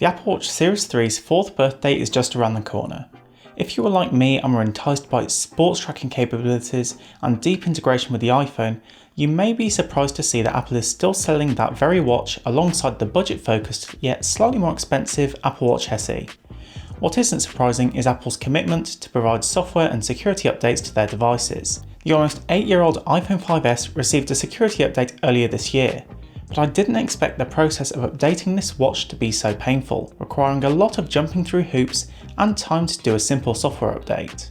The Apple Watch Series 3's 4th birthday is just around the corner. If you are like me and were enticed by its sports tracking capabilities and deep integration with the iPhone, you may be surprised to see that Apple is still selling that very watch alongside the budget-focused yet slightly more expensive Apple Watch SE. What isn't surprising is Apple's commitment to provide software and security updates to their devices. The almost 8-year-old iPhone 5S received a security update earlier this year, but I didn't expect the process of updating this watch to be so painful, requiring a lot of jumping through hoops and time to do a simple software update.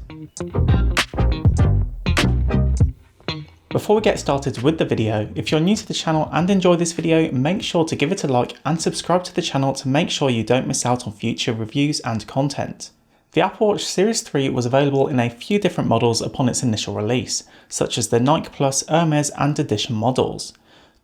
Before we get started with the video, if you're new to the channel and enjoy this video, make sure to give it a like and subscribe to the channel to make sure you don't miss out on future reviews and content. The Apple Watch Series 3 was available in a few different models upon its initial release, such as the Nike Plus, Hermes and Edition models.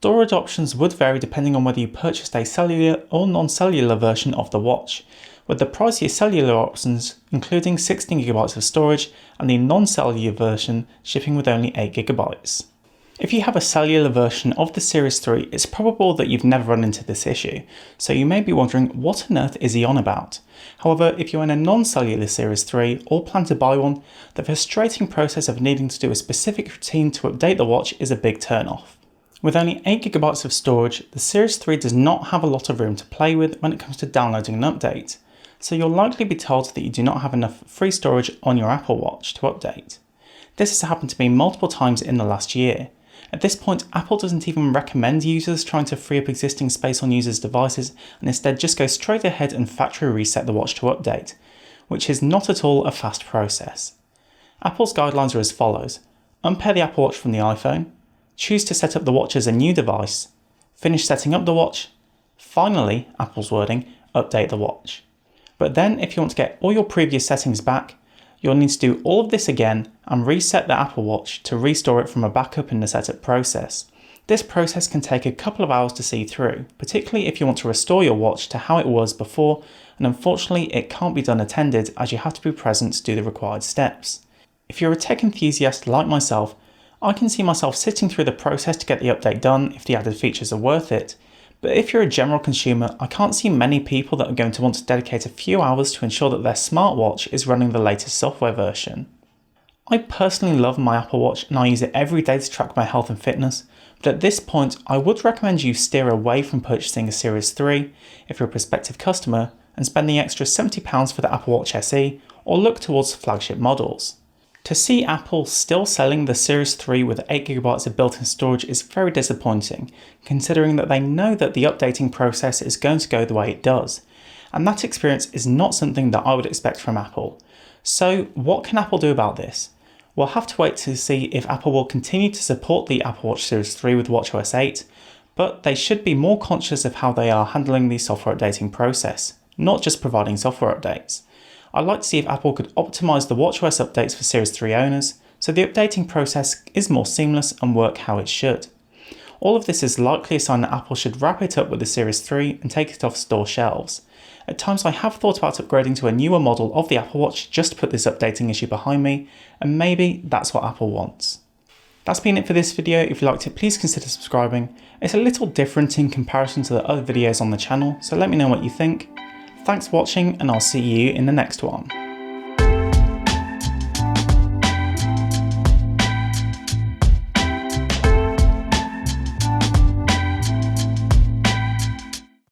Storage options would vary depending on whether you purchased a cellular or non-cellular version of the watch, with the pricier cellular options including 16GB of storage and the non-cellular version shipping with only 8GB. If you have a cellular version of the Series 3, it's probable that you've never run into this issue, so you may be wondering what on earth is he on about. However, if you're in a non-cellular Series 3 or plan to buy one, the frustrating process of needing to do a specific routine to update the watch is a big turn-off. With only 8GB of storage, the Series 3 does not have a lot of room to play with when it comes to downloading an update, so you'll likely be told that you do not have enough free storage on your Apple Watch to update. This has happened to me multiple times in the last year. At this point, Apple doesn't even recommend users trying to free up existing space on users' devices and instead just go straight ahead and factory reset the watch to update, which is not at all a fast process. Apple's guidelines are as follows: unpair the Apple Watch from the iPhone, choose to set up the watch as a new device, finish setting up the watch, finally, Apple's wording, update the watch. But then if you want to get all your previous settings back, you'll need to do all of this again and reset the Apple Watch to restore it from a backup in the setup process. This process can take a couple of hours to see through, particularly if you want to restore your watch to how it was before, and unfortunately it can't be done unattended as you have to be present to do the required steps. If you're a tech enthusiast like myself, I can see myself sitting through the process to get the update done if the added features are worth it, but if you're a general consumer, I can't see many people that are going to want to dedicate a few hours to ensure that their smartwatch is running the latest software version. I personally love my Apple Watch and I use it every day to track my health and fitness, but at this point I would recommend you steer away from purchasing a Series 3 if you're a prospective customer and spend the extra £70 for the Apple Watch SE or look towards flagship models. To see Apple still selling the Series 3 with 8GB of built-in storage is very disappointing, considering that they know that the updating process is going to go the way it does, and that experience is not something that I would expect from Apple. So what can Apple do about this? We'll have to wait to see if Apple will continue to support the Apple Watch Series 3 with watchOS 8, but they should be more conscious of how they are handling the software updating process, not just providing software updates. I'd like to see if Apple could optimise the watchOS updates for Series 3 owners, so the updating process is more seamless and work how it should. All of this is likely a sign that Apple should wrap it up with the Series 3 and take it off store shelves. At times I have thought about upgrading to a newer model of the Apple Watch just to put this updating issue behind me, and maybe that's what Apple wants. That's been it for this video. If you liked it, please consider subscribing. It's a little different in comparison to the other videos on the channel, so let me know what you think. Thanks for watching and I'll see you in the next one.